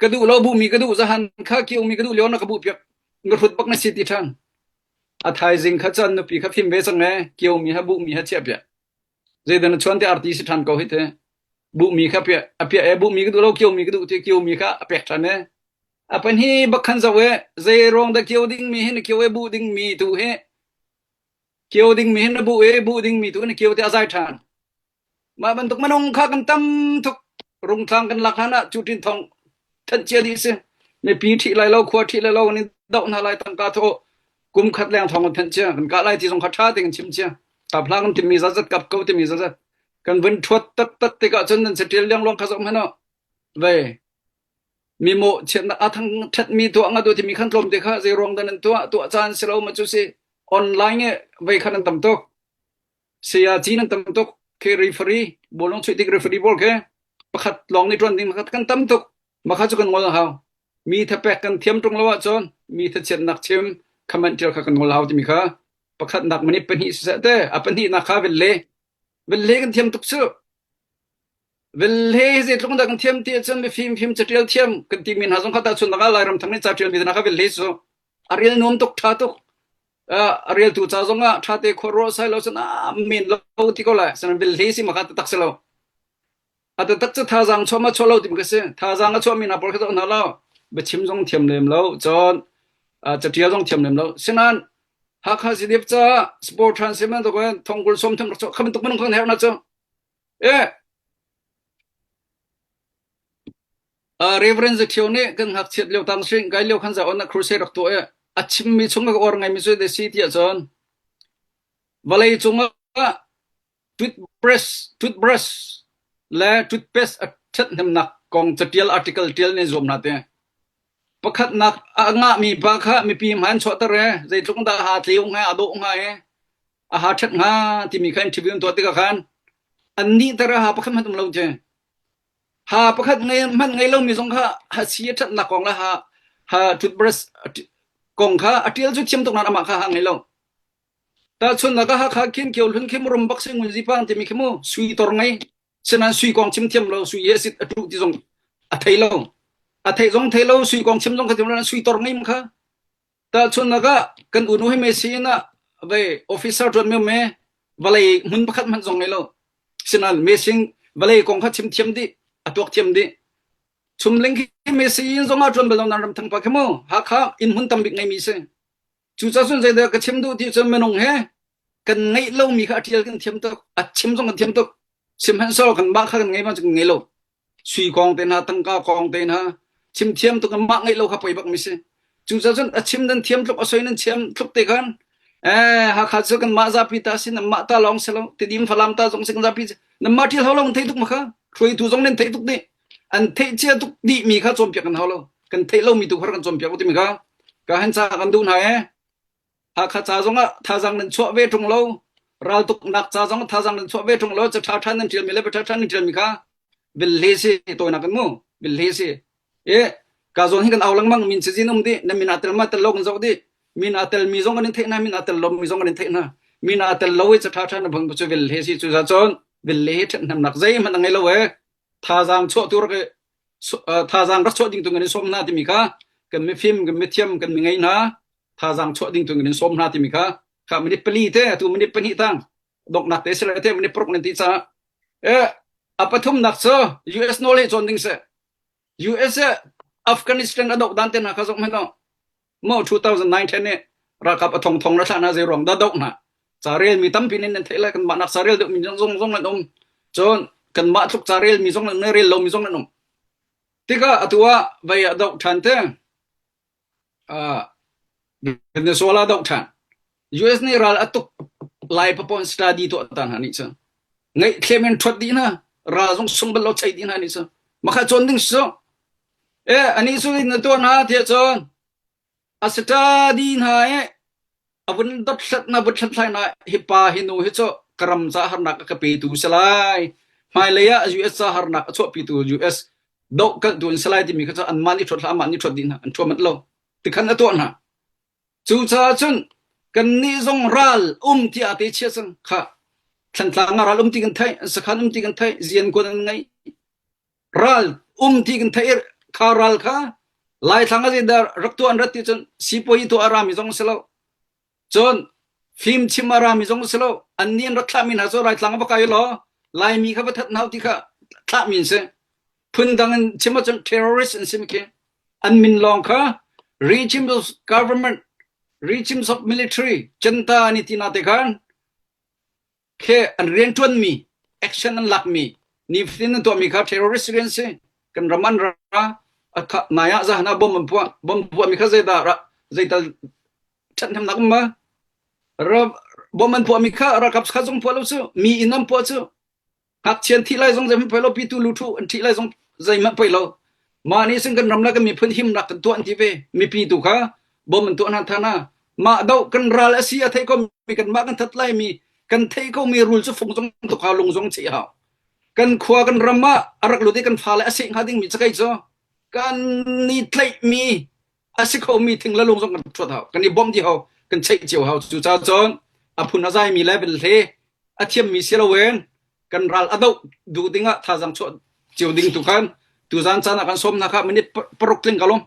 กระดูเราบุมีกระดูสหันข้าเกี่ยวมีกระดูเลี้ยวนะกระบุเปียกกระทุดบักนสิติทันอาทายจิงขจันนปีขฟิมเวสังแงเกี่ยวมีฮะบุมีฮะเจียบเปียเจดันชวนที่อาร์ติสิทันเขาเฮเตบุมีขะเปียอเปียบุมีกระดูเราเกี่ยวมีกระดูที่เกี่ยวมีขะอเปียทันเนอปันฮีบักขันซะเวเจรองตะเกี่ยวดิ่งมีเฮนเกี่ยวบุดิ่งมีตูเฮเกี่ยวดิ่งมีเฮนบุบุดิ่งมีตูเนเกี่ยวที่อาศัยทันมาบรรทุกมนงข้ากันตำทุกรุงทางกันหลักฐานะจุดทองทันเจียดิสิในปีที่ไรเราขวดที่ไรเรานี่ดอกนาไรตั้งกาโทกุมขัดแรงทองกันทันเจียกันกะไรที่ทรงขัดชาติกันชิมเจียตาพลางกันที่มีซะจัดกับเขาที่มีซะจัดกันวินทวดตัดติกะจนนั้นเสถียรเรื่องลงขะสมให้เนาะเว้มีโมเชนอะทั้งทัดมีตัวงะตัวที่มีขั้นลมติค่ะสิรองดันตัวอาจารย์สิเรามาจุสิออนไลน์เนี่ยไว้คันตำตกเสียจีนตำตกเครีฟรีบอลงช่วยติกรีฟรีบอลแค่ประคัดลองในตอนนี้ประคัดกันตำตกมาคัดกันงอลเฮามีทะแปกกันเทียมตรงละว่าจนมีทะเชนนักเทียมคำมันเจอกันงอลเฮาจะมีค่ะประคัดนักมันนี่เป็นหิสะเตอเป็นหินักค่ะเวลเล่กันเทียมตุกซุเวลเล่สิตรงดักันเทียมที่จนมีฟิล์มจะเรียลเทียมกันที่มีหาสงคตาชนนักอะไรรำทั้งนี้จะเรียลมีนักเวลเล่ซุอาเรียลนมตุกท่าตุกอาเรียลตุจ้าจงอ่ะท่าเตโคโรไซเราสนะมีนเราที่ก็เลยสนเวลเล่สิมาคัดตักเสลาआता तक थाजांग छोमा छोलो तिम कसे थाजांग छोमी ना पर खतो नलो बचिम जंग थियम लेम लो जन चटिया जंग थियम लेम लो सिनान हाखा सिदिप चा स्पोर्ट ट्रांसमेंट तो गन थंगुल सोमथम रचो खमन तक मन खन हेर ना चो रेफरेंस थियोने गन हाक छेत लेव तांग सिं गाइ लेव खनजा अन क्रुसे रख तो अचिम मी छुंग और ngai mi so de city जन balai chunga toothbrushและทุดเพสทัดน้ำหนักกองจะเตียลอาร์ติเคิลเตียลในรวมนาเตประคัดนักงะมีปากะมีปีมันชอตเรใจตรงตาหาเตียวงาอโดงาอาหารชัดงาที่มีใครอินเทอร์วิวตัวติกะคันอันนี้ตระหาประคัดมันตุมเราเจหาประคัดไงมันไงเรามีสงค่ะหาเสียทัดนักกองละหาทุดบรัสกองค่ะเตียลจุดเชื่อมตรงนั้นอามาค่ะไงเราแต่ชนนักหาขาเขียนเกี่ยวถึงเข้มรมบักเสียงมุนจีปังที่มีเข้มสุยตรงไงฉะนั้นสุยกองชิมเทียมเราสุยเยสิอตุที่ทรงอไทยเราอไทยทรงไทยเราสุยกองชิมทรงก็ที่นั้นสุยตรงไงมั้งคะแต่ชนนักกันอุณหภูมิไม่ซีนะไปออฟฟิศจนไม่วลัยมันประคัดมันทรงไงเราฉะนั้นเมซิงวลัยกองขัดชิมเทียมดิอตัวเทียมดิชุมเล็งที่เมซีทรงอาจนไปเรานำทั้งปากขโมหาข้าอินหุ่นตำบิกไงมีเสจูจ้าส่วนใจเด็กก็ชิมดูที่จนไม่นงเฮกันไงเรามีข้าเทียมกันเทียมตัวอัดชิมทรงกันเทียมตัวชิมฮันโซกันบ้ากันไงบ้างจังไงโลสุยกองเตนหาตั้งกากองเตนหาชิมเทียมตุกันบ้าไงโลขับไปบักมิเสจูจ้าจนชิมดันเทียมทุกอสอยนั้นเทียมทุกเตกันหาขัดสกันมาซาพิตาสินมาตาลองเสลติดิมฟลามตาจงสิงซาพินมาที่เขาลงเททุกมาค่ะช่วยตูจงเล่นเททุกดิอันเทเจียทุกดิมีค่ะจมเปียกันเขาโลกันเทเรามีตุกกันจมเปียกติมีค่ะก็หันซากันดูหน่อยหาขัดซาจงอ่ะถ้าจังนั้นชั่วเวทงเราเราตุกนักจ้าจงท่าจังนั้นชั่วเวทงเราจะท่าท่านนั้นเทียมมีเลยไปท่าท่านนั้นเทียมมีค่ะเวลเลสิตัวนักกันมู่เวลเลสิกาจงให้กันเอาลังมั่งมินซินุ่มดินั่นมินอัตลมาตลกกันจอกดิมินอัตลมีจงกันเทนะมินอัตลลมมีจงกันเทนะมินอัตลเราจะท่าท่านนั้นพังจะเวลเลสิจุดจนเวลเลสน้ำหนักใจมันตั้งไงเราท่าจังชั่วตัวก็ท่าจังรักชั่วดิ่งตัวเงินสมนาที่มีค่ะกันไม่ฟิล์มกันไม่เทียมกันมีไงนะท่าจังชั่วดิ่งตัวเงินสมนาที่มีค่ะข้าไม่ได้ปลีเต้ตัวไม่ได้ปนิตังดอกนักเตสเลยเต้ไม่ได้ปรกนันติซาapa thum nak so US knowledge on things US Afghanistan adok dan ten ka sok meno mo 2009 ne rakap thong ra thana je rong da dok na charel mi tam pinin nen thela kan manak charel dok mi jong na dom chon kan ma thuk charel mi jong na rel lo mi jong na nom tika atua vai adok than te Venezuela dok than US ni ral atuk lai papon study to tan hani cha ngai klemen thot di na ra jong sung bal lo chai di na ni cha makha chon ding so ani su in to na the chon a study na avun dot sat na but sat sai na hipa hinu hi cho karam za harna ka pe tu salai mai leya US sa harna cho pi tu US dok ka tu salai ti mi ka an mani thot la mani thot di na an thomat lo ti khan na to na chu cha chunกันนี่จงรัลที่อาทิเชสังค่ะฉันทางรัลที่กันไทยสักขันที่กันไทยเจียนคนไงรัลที่กันไทย kharal kha lai thanga ji da raktu an rat ti chon sipoi to arami jong selo chon phim chimara mi jong selo annian rat thlamin ha zo rai thlang ba kai lo lai mi kha ba that nau ti kha thlamin se phun dangan chima chon terrorist and simke an min long kha regimes of government regimes of military chanta ani tina te khan ke an ren tuan mi action an lak mi ni fin to mi kha terrorist ren se kan raman ra akha naya za na bom pu mi kha zeda ra zeita chan tham nak ma ra bom man pu mi kha ra kap kha jong pu lo chu mi inam pu chu hak chen thi lai jong zem pe lo pi tu lu thu an thi lai jong zai ma pe lo ma ni sing kan ram na ka mi phun him rak kan tu an ti ve mi pi tu kha bom man tu an thana ma dau kan ral asia thai ko mi kan ma kan that lai mi kan thai ko mi rule chu phung jong tu kha long jong chi ha kan khwa kan rama arak lu ti kan pha la asing ha ding mi chakai cho kan ni thlai mi asiko mi thing la long jong kan thot ha kan ni bom ji ha kan chei chiu ha chu cha chon a phun a zai mi level the a thiam mi selo wen kan ral adau du dinga tha jang cho chiu ding tu kan tu zan chan kan som na kha minute prok tling kalom